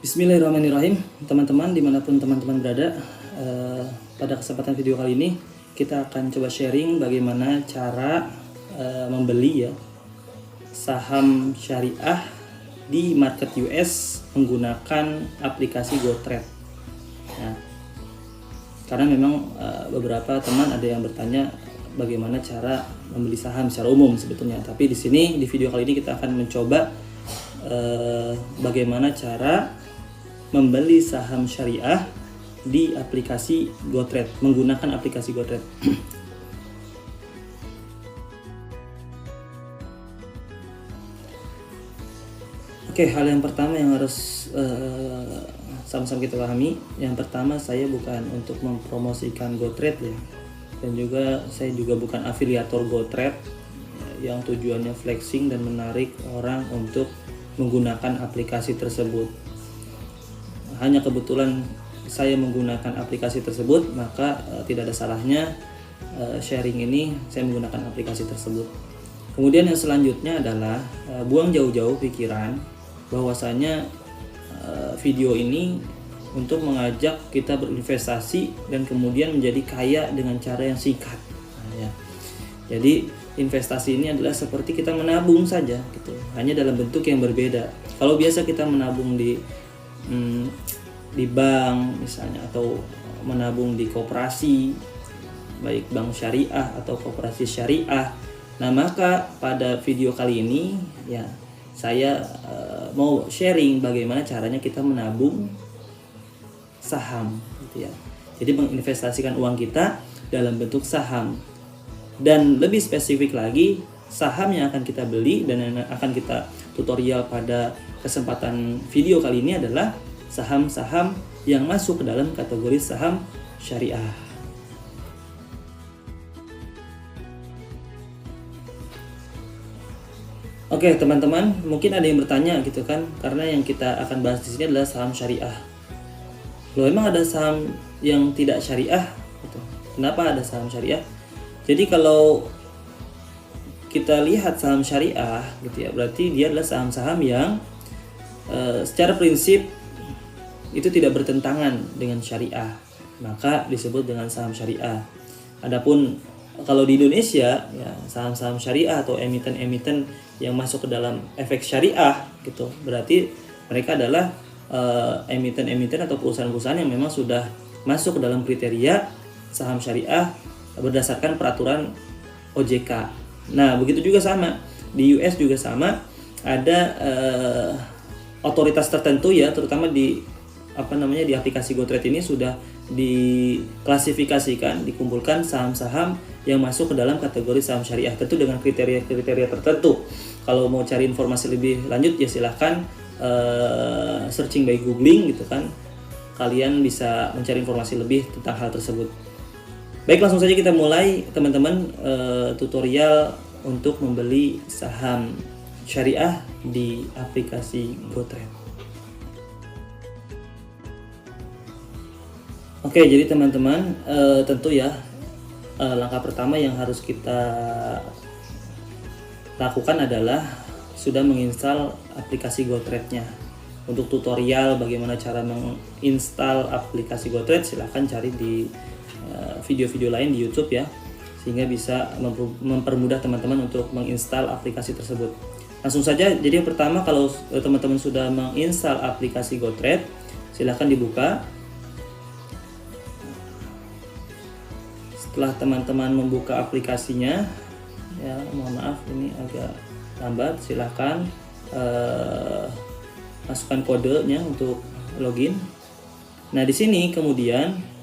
Bismillahirrahmanirrahim, teman-teman dimanapun teman-teman berada. Pada kesempatan video kali ini kita akan coba sharing bagaimana cara membeli saham syariah di market US menggunakan aplikasi GoTrade. Nah, karena memang beberapa teman ada yang bertanya bagaimana cara membeli saham secara umum sebetulnya. Tapi di sini di video kali ini kita akan mencoba bagaimana cara membeli saham syariah di aplikasi GoTrade, menggunakan aplikasi GoTrade. Oke, hal yang pertama yang harus sama-sama kita pahami, yang pertama saya bukan untuk mempromosikan GoTrade ya, dan juga saya juga bukan afiliator GoTrade yang tujuannya flexing dan menarik orang untuk menggunakan aplikasi tersebut. Hanya kebetulan saya menggunakan aplikasi tersebut, maka tidak ada salahnya sharing ini saya menggunakan aplikasi tersebut. Kemudian yang selanjutnya adalah buang jauh-jauh pikiran bahwasanya video ini untuk mengajak kita berinvestasi dan kemudian menjadi kaya dengan cara yang singkat. Nah, ya. Jadi investasi ini adalah seperti kita menabung saja gitu, hanya dalam bentuk yang berbeda. Kalau biasa kita menabung di bank misalnya, atau menabung di koperasi, baik bank syariah atau koperasi syariah. Nah, maka pada video kali ini ya saya mau sharing bagaimana caranya kita menabung saham gitu ya. Jadi menginvestasikan uang kita dalam bentuk saham. Dan lebih spesifik lagi, saham yang akan kita beli dan yang akan kita tutorial pada kesempatan video kali ini adalah saham-saham yang masuk ke dalam kategori saham syariah. Oke teman-teman, mungkin ada yang bertanya gitu kan, karena yang kita akan bahas di sini adalah saham syariah. Loh, emang ada saham yang tidak syariah? Gitu. Kenapa ada saham syariah? Jadi kalau kita lihat saham syariah gitu ya, berarti dia adalah saham-saham yang secara prinsip itu tidak bertentangan dengan syariah, maka disebut dengan saham syariah. Adapun kalau di Indonesia ya, saham-saham syariah atau emiten-emiten yang masuk ke dalam efek syariah gitu, berarti mereka adalah emiten-emiten atau perusahaan-perusahaan yang memang sudah masuk ke dalam kriteria saham syariah berdasarkan peraturan OJK. Nah, begitu juga sama di US juga sama, ada otoritas tertentu ya, terutama di di aplikasi GoTrade ini sudah diklasifikasikan, dikumpulkan saham-saham yang masuk ke dalam kategori saham syariah, tentu dengan kriteria-kriteria tertentu. Kalau mau cari informasi lebih lanjut ya silahkan searching by googling gitu kan, kalian bisa mencari informasi lebih tentang hal tersebut. Baik, langsung saja kita mulai teman-teman tutorial untuk membeli saham syariah di aplikasi GoTrade. Oke, jadi teman-teman tentu ya langkah pertama yang harus kita lakukan adalah sudah menginstal aplikasi GoTrade-nya. Untuk tutorial bagaimana cara menginstal aplikasi GoTrade silahkan cari di video-video lain di YouTube ya, sehingga bisa mempermudah teman-teman untuk menginstal aplikasi tersebut. Langsung saja, jadi yang pertama kalau teman-teman sudah menginstal aplikasi GoTrade, silahkan dibuka. Setelah teman-teman membuka aplikasinya, ya mohon maaf ini agak lambat, silahkan masukkan kodenya untuk login. Nah di sini kemudian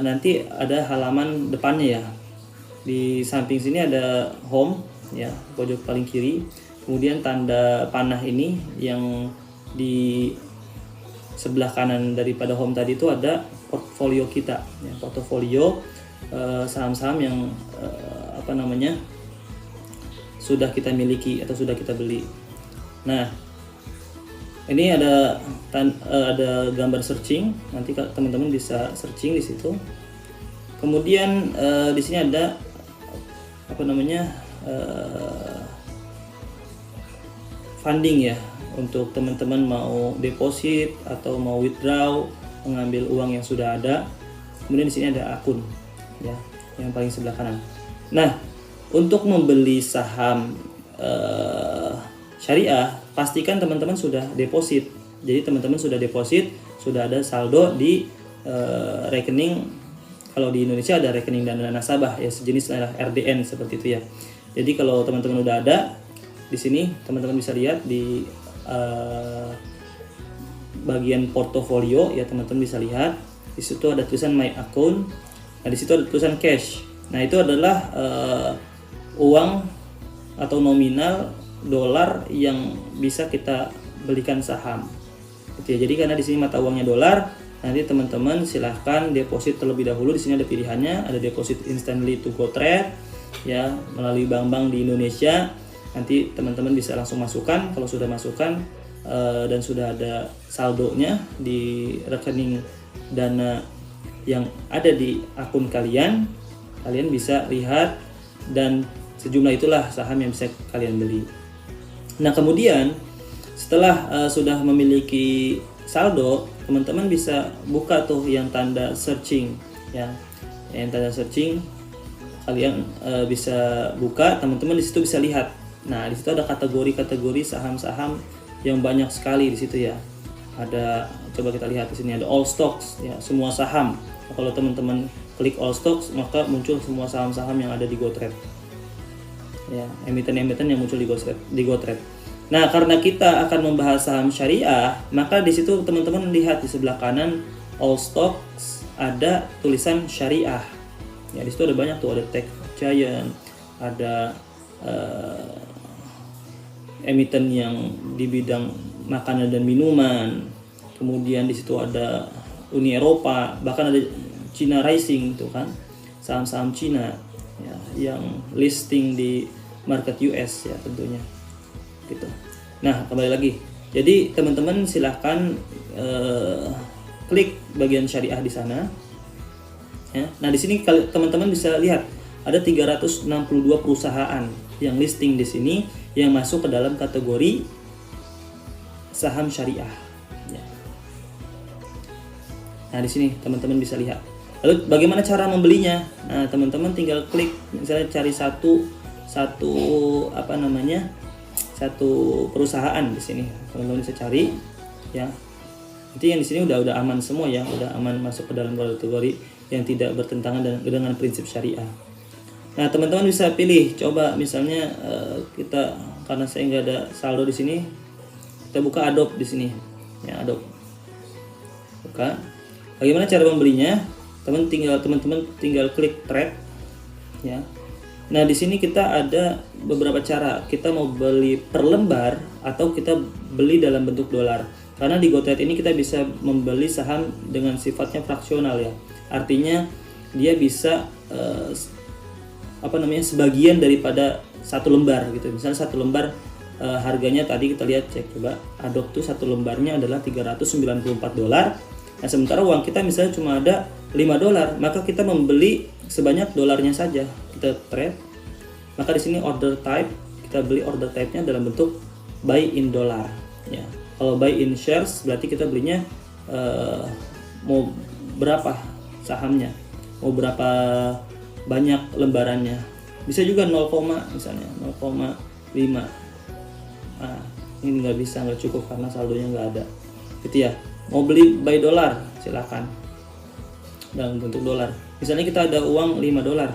nanti ada halaman depannya ya. Di samping sini ada home ya, pojok paling kiri. Kemudian tanda panah ini yang di sebelah kanan daripada home tadi itu ada portfolio kita ya, portfolio saham-saham yang sudah kita miliki atau sudah kita beli. Nah, ini ada gambar searching, nanti teman-teman bisa searching di situ. Kemudian di sini ada funding ya, untuk teman-teman mau deposit atau mau withdraw, mengambil uang yang sudah ada. Kemudian di sini ada akun ya, yang paling sebelah kanan. Nah, untuk membeli saham syariah, pastikan teman-teman sudah deposit. Jadi teman-teman sudah deposit, sudah ada saldo di rekening. Kalau di Indonesia ada rekening dana nasabah ya, sejenis RDN seperti itu ya. Jadi kalau teman-teman udah ada di sini, teman-teman bisa lihat di bagian portofolio ya, teman-teman bisa lihat di situ ada tulisan my account. Nah, di situ ada tulisan cash. Nah, itu adalah uang atau nominal dolar yang bisa kita belikan saham. Gitu ya. Jadi karena di sini mata uangnya dolar, nanti teman-teman silahkan deposit terlebih dahulu. Di sini ada pilihannya, ada deposit instantly to GoTrade ya, melalui bank-bank di Indonesia. Nanti teman-teman bisa langsung masukkan. Kalau sudah masukkan dan sudah ada saldonya di rekening dana yang ada di akun kalian bisa lihat, dan sejumlah itulah saham yang bisa kalian beli. Nah, kemudian setelah sudah memiliki saldo, teman-teman bisa buka tuh yang tanda searching ya, yang tanda searching kalian bisa buka, teman-teman di situ bisa lihat. Nah, di situ ada kategori-kategori saham-saham yang banyak sekali di situ ya. Ada, coba kita lihat di sini ada all stocks ya, semua saham. Nah, kalau teman-teman klik all stocks, maka muncul semua saham-saham yang ada di GoTrade. Ya, emiten-emiten yang muncul di GoTrade. Nah, karena kita akan membahas saham syariah, maka di situ teman-teman lihat di sebelah kanan all stocks ada tulisan syariah. Ya, di situ ada banyak tuh, ada Tech Giant, ada emiten yang di bidang makanan dan minuman. Kemudian di situ ada Uni Eropa, bahkan ada China Rising itu kan, saham-saham Cina ya, yang listing di market US ya tentunya. Gitu. Nah, kembali lagi. Jadi teman-teman silahkan klik bagian syariah di sana. Ya. Nah, di sini teman-teman bisa lihat ada 362 perusahaan yang listing di sini yang masuk ke dalam kategori saham syariah. Ya. Nah, di sini teman-teman bisa lihat. Lalu bagaimana cara membelinya? Nah, teman-teman tinggal klik, misalnya cari satu perusahaan di sini. Teman-teman bisa cari ya. Itu yang di sini udah aman semua ya, udah aman masuk ke dalam kategori yang tidak bertentangan dengan prinsip syariah. Nah, teman-teman bisa pilih, coba misalnya kita, karena saya nggak ada saldo di sini, kita buka Adobe di sini ya, Adobe buka. Bagaimana cara membelinya? Teman-teman tinggal klik trade ya. Nah, di sini kita ada beberapa cara. Kita mau beli per lembar atau kita beli dalam bentuk dolar. Karena di GoTrade ini kita bisa membeli saham dengan sifatnya fraksional ya. Artinya dia bisa sebagian daripada satu lembar gitu. Misalnya satu lembar harganya tadi kita lihat, cek coba Adobe tuh satu lembarnya adalah $394. Nah, sementara uang kita misalnya cuma ada $5, maka kita membeli sebanyak dolarnya saja. Kita trade. Maka di sini order type, kita beli order type-nya dalam bentuk buy in dollar ya. Kalau buy in shares berarti kita belinya mau berapa sahamnya, mau berapa banyak lembarannya. Bisa juga 0, misalnya 0,5. Nah, ini nggak bisa, nggak cukup karena saldonya nggak ada. Gitu ya. Mau beli buy dolar, silakan dalam bentuk dolar. Misalnya kita ada uang $5,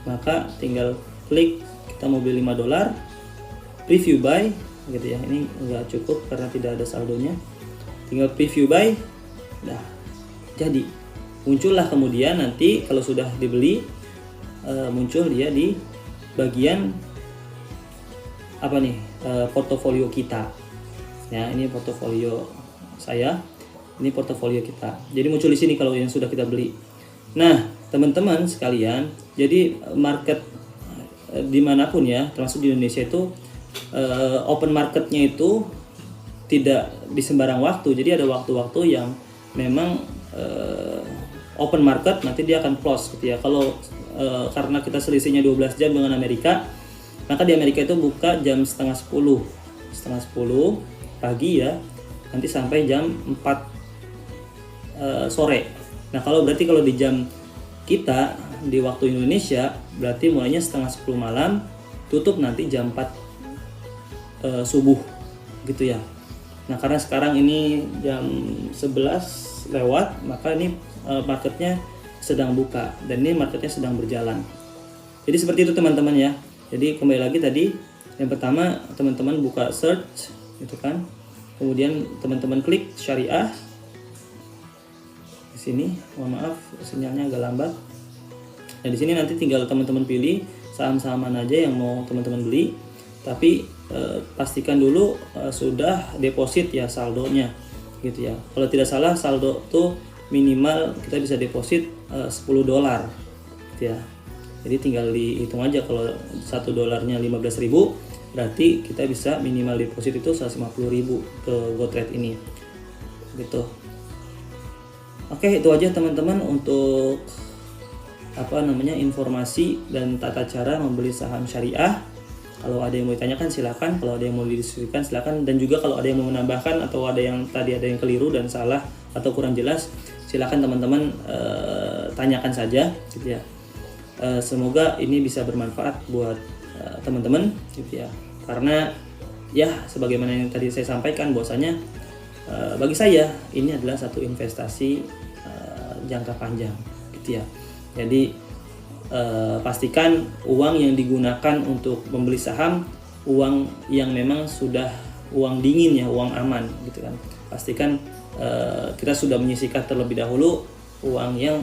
maka tinggal klik kita mau beli $5, preview buy gitu ya. Ini nggak cukup karena tidak ada saldonya. Tinggal preview buy, nah jadi muncullah kemudian nanti kalau sudah dibeli muncul dia di bagian portofolio kita. Ya, ini portofolio saya. Ini portofolio kita. Jadi muncul di sini kalau yang sudah kita beli. Nah, teman-teman sekalian, jadi market dimanapun ya, termasuk di Indonesia itu open marketnya itu tidak di sembarang waktu. Jadi ada waktu-waktu yang memang open market, nanti dia akan close gitu ya. Kalau karena kita selisihnya 12 jam dengan Amerika, maka di Amerika itu buka jam setengah 10. pagi ya, nanti sampai jam 4 sore. Nah kalau di jam kita di waktu Indonesia berarti mulainya setengah 10 malam, tutup nanti jam 4 subuh gitu ya. Nah karena sekarang ini jam 11 lewat, maka ini marketnya sedang buka dan ini marketnya sedang berjalan. Jadi seperti itu teman-teman ya. Jadi kembali lagi tadi, yang pertama teman-teman buka search gitu kan, kemudian teman-teman klik syariah. Di sini, mohon maaf sinyalnya agak lambat. Nah di sini nanti tinggal teman-teman pilih saham-saham mana aja yang mau teman-teman beli. Tapi pastikan dulu sudah deposit ya saldonya, gitu ya. Kalau tidak salah saldo tuh minimal kita bisa deposit $10, gitu ya. Jadi tinggal dihitung aja, kalau $1 15.000, berarti kita bisa minimal deposit itu 150.000 ke GoTrade ini, gitu. Oke, itu aja teman-teman untuk informasi dan tata cara membeli saham syariah. Kalau ada yang mau ditanyakan silakan, kalau ada yang mau didiskusikan silakan, dan juga kalau ada yang mau menambahkan atau ada yang keliru dan salah atau kurang jelas, silakan teman-teman tanyakan saja, gitu ya. Semoga ini bisa bermanfaat buat teman-teman, gitu ya. Karena ya sebagaimana yang tadi saya sampaikan, bahwasanya bagi saya ini adalah satu investasi jangka panjang, gitu ya. Jadi pastikan uang yang digunakan untuk membeli saham uang yang memang sudah uang dingin ya, uang aman, gitu kan. Pastikan kita sudah menyisihkan terlebih dahulu uang yang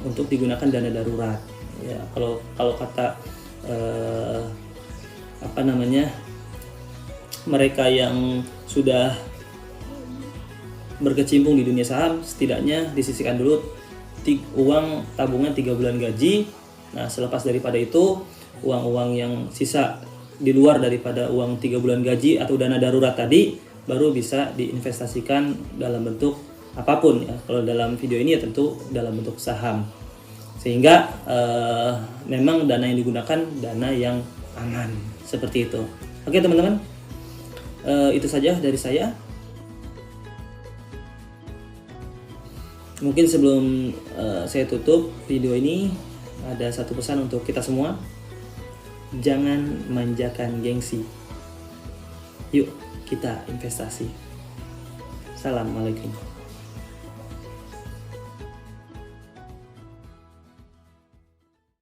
untuk digunakan dana darurat. Ya, kalau kata mereka yang sudah berkecimpung di dunia saham, setidaknya disisihkan dulu uang tabungan 3 bulan gaji. Nah selepas daripada itu, uang-uang yang sisa di luar daripada uang 3 bulan gaji atau dana darurat tadi baru bisa diinvestasikan dalam bentuk apapun ya. Kalau dalam video ini ya tentu dalam bentuk saham, sehingga memang dana yang digunakan dana yang aman, seperti itu. Oke teman-teman, itu saja dari saya. Mungkin sebelum saya tutup video ini, ada satu pesan untuk kita semua. Jangan manjakan gengsi. Yuk kita investasi. Assalamualaikum.